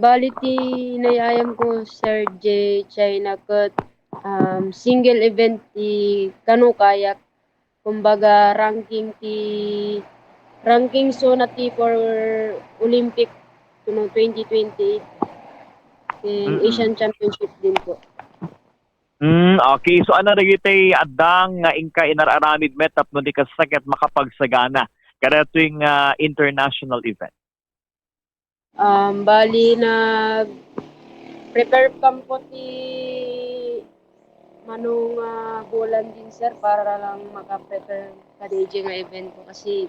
Bali ti nayayam ko Sir J. China kat single event ti kanu kayak kumbaga ranking so na ti for Olympic kuno 2020 and Mm. Asian Championship din po. Okay. So ano dagiti adang nga ingka inararamid met tapno di kasakit makapagsagana kada tuwing international event. Bali nag prepare kam po ti manong bulan din sir para lang maka-prepare ka DJ nga event ko kasi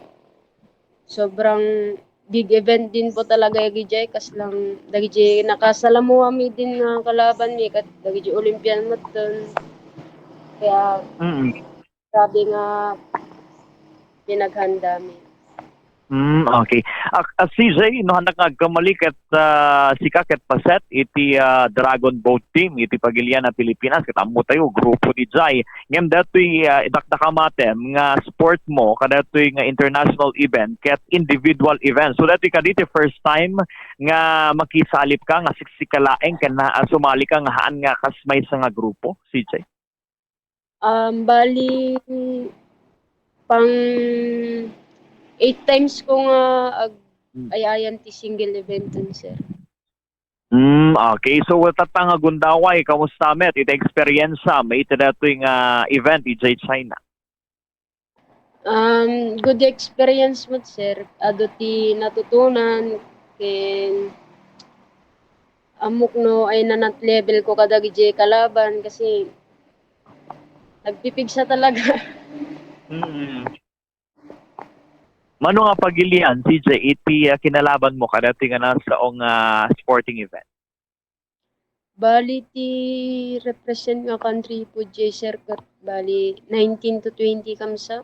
sobrang big event din po talaga yung Gijay kas lang dagiti nakasalamu kami din nga kalaban mi kat dagiti Olympian mo dun kaya Mm. grabe nga pinaghanda mi. Okay. CJ, no hanak nagkamali ket sika ket paset iti Dragon Boat Team iti pagilian na Pilipinas ket ammo tayo grupo di jay. Ngem datoy idakdakamatem nga sport mo kadatoy nga international event ket individual event. So datoy kaditi first time nga makisalip ka nga siksikalaeng ken na sumali ka nga haan nga kasmay sa nga grupo, CJ. Bali pang 8 times ko nga ayayan ti single event dun sir. Okay. So, tatang gundaway, kamusta met? Ita experience may ita datoy nga event, EJ China. Good experience mo sir. Ado ti natutunan ken amok no ay nanat level ko kada gije kalaban kasi nagpipigsa talaga. Mm. Mano nga pagilian, CJ, iti kinalaban mo kada nga na sa sporting event. Bali ti represent nga country po jay sir kat bali 19 to 20 kamsa.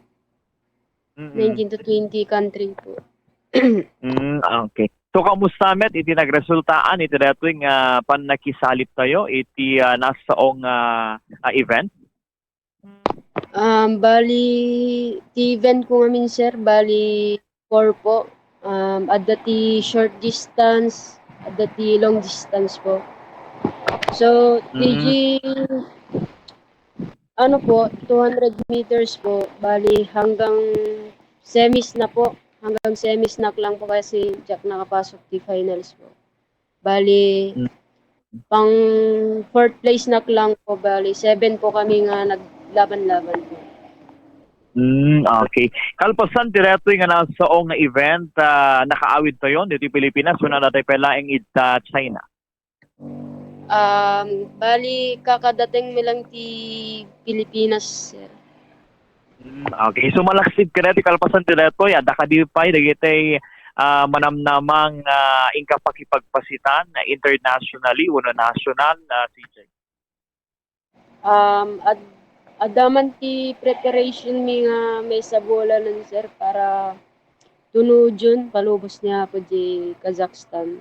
Mm. 19 to 20 country po. Okay. So, kamusta met? Iti nagresultaan, iti datoy nga pan nakisalip tayo, iti nasaong event? Bali ti event ko ngamin sir, bali 4 po. Adda ti short distance, adda ti long distance po. So, TG, Mm. ano po, 200 meters po, bali hanggang semis na po. Hanggang semis na lang po kasi Jack nakapasok di finals po. Bali, pang fourth place na lang po, bali 7 po kami nga naglaban-laban po. Okay. Kalpasan direto nga nasa nga event nakaawid tayo dito Pilipinas wala na tayo pelaing ita China. Bali kakadating mi lang ti Pilipinas, sir. Okay. So malaksid ka dito kalpasan direto ya dakadipay dagiti manamnamang ingka pakipagpasitan internationally uno national CJ. Adaman ti preparation mi nga may sabola nun, sir, para tunudyon palubos niya po di Kazakhstan.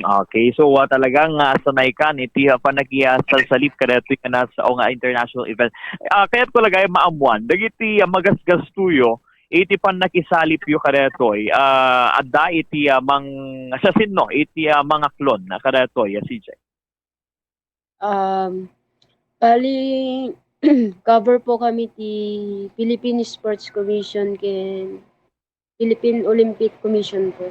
Okay. So talagang sanay ka iti panagisalsalip ka dito nga nasa nga international event. Kaya't ko lagay maamuan dagiti magasgas tuyo iti pan nakisalip yu kadetoy adda iti mang sa sinno iti mga klon na kadetoy CJ. Bali cover po kami ti Philippine Sports Commission ken Philippine Olympic Commission po.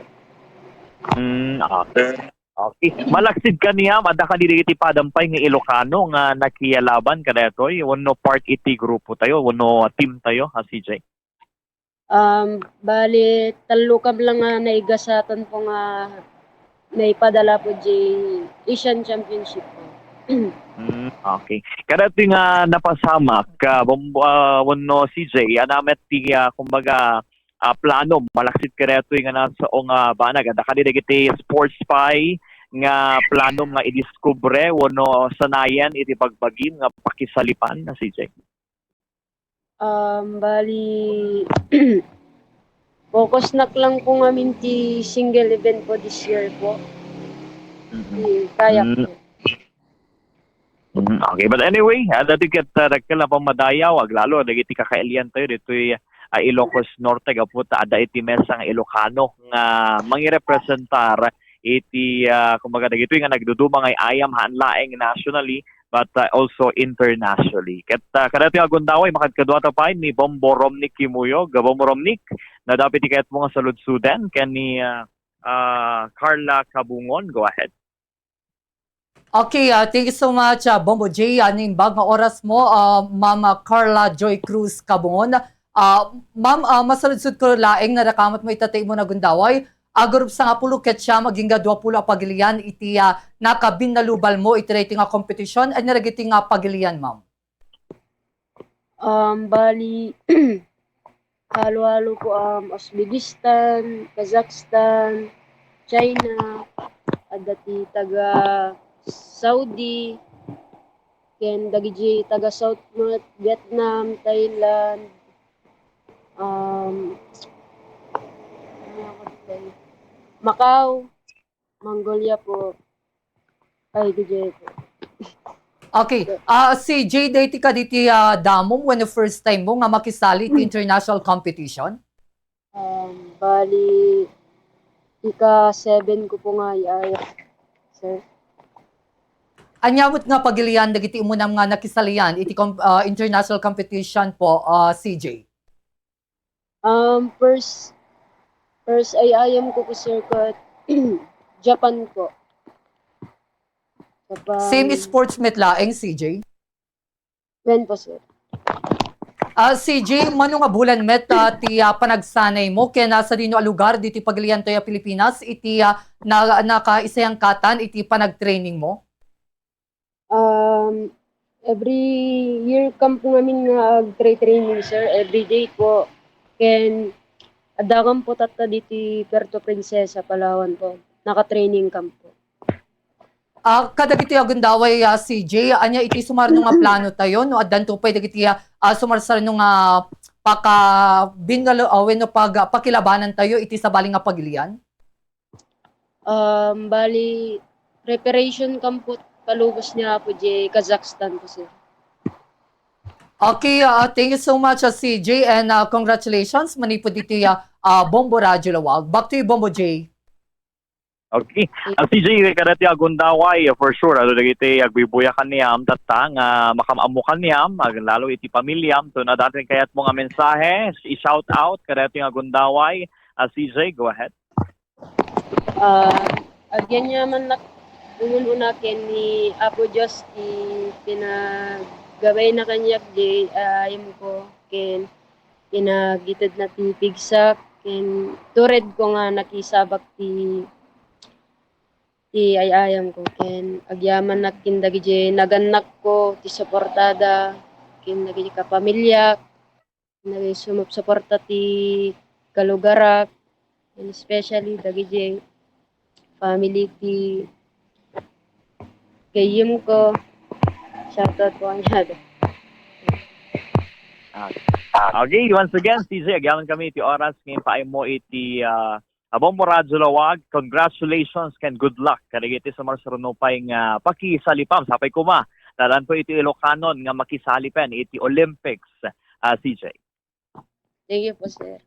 Okay. Okay. Malaksid ka niya, mada ka dili iti padampay nga Ilocano nga nakiyalaban kadetoy. Wano part iti grupo tayo, wano team tayo, CJ. Bali talo kam lang nga naigasatan po nga naipadala po di Asian Championship po. Okay. Kada ito nga napasamak, wano CJ, anamet ti kumbaga plano, malaksid ka ito nga nasa banag. Ada ka iti sports spy nga plano nga idiskubre, wano sanayan iti pagbagin nga pakisalipan na CJ. Bali focus na lang po ngamin ti single event po this year po. Kayak po. Okay, but anyway, dati ket nagkala pa madayaw, aglalo, dagiti kakailian tayo, dito Ilocos Norte, kaputa, ada iti mesa nga Ilocano, nga mangirepresentar, iti kumbaga dagito nga nagduduma nga ayam hanlaeng nationally but also internationally. Ket kada ti agundaway makadkadwa ta pa ni Bombo Romnick Kimuyog, Bombo Romnick na dapat ikayat mo nga saludsuden ken ni Carla Cabungon. Go ahead. Okay, thank you so much, Bombo J. Nimbag nga oras mo, Ma'am Carla Joy Cruz Cabongon. Ma'am, masaludsud ko laeng na nakamat mo itatay mo na gundaway. Agurup sa nga pulo ket siya maging gadwa pulo pagilian iti nakabin na lubal mo iti rating nga competition at naragiti nga pagilian, ma'am. Bali, halo-halo po Uzbekistan, Kazakhstan, China, at dati taga Saudi, ken dagiti taga South Vietnam, Thailand, Macau, Mongolia po. Ay, DJ po. Okay, si J dati ka diti damom when the first time mo nga makisali ti international competition? Bali, ika-7 ko po nga iaya, sir. Anyawit nga pagilian dagiti umunam nga nakisalian iti international competition po, CJ. First ay ayam ko po, sir, ko Japan po. Japan. Same sports met laeng, CJ. Men po, sir. CJ, mano nga bulan met ti panagsanay mo kaya nasa dino a lugar diti pagilian tayo Pilipinas iti nakaisayang katan iti panagtraining mo? Every year camp po namin nga training, sir. Every day po. Ken adakan po tata diti Puerto Princesa, Palawan po. Naka-training camp po. Kadagiti agundaway CJ, anya iti sumar nga plano tayo no addan to pay dagiti sumarsar nga binalo wenno pakilabanan tayo iti sabaling nga pagilian? Bali preparation camp po palubos niya po di Kazakhstan po, sir. Okay, thank you so much CJ and congratulations manipod diti Bombo Radyo Lawag. Back to you, Bombo J. Okay. CJ kadati agundaway for sure dagiti agbibuyakan niyam tatang makamamukan niyam lalo iti pamilyam to na dating kayat mo nga mensahe i-shout out kadati agundaway. CJ, go ahead. Agyan niya man una ken ni Apo Diyos ti pinagabay na kanyak di ayam ko ken pinagitid na ti pigsak ken tured ko nga nakisabak ti ayayam ko ken agyaman nakin dagiti naganak ko ti suportada ken dagiti kapamilya nagay sumupsuporta ti kalugarak and especially dagiti family ti kayim ko. Shoutout po ang yado. Okay, once again, CJ, agyaman kami iti oras ngayon paay mo iti Bombo Radyo Lawag. Congratulations and good luck. Kadagiti sa marsarunupay nga pakisalipam. Sapay kuma. Dalan po iti Ilocanon nga makisalipen iti Olympics, CJ. Thank you po, sir.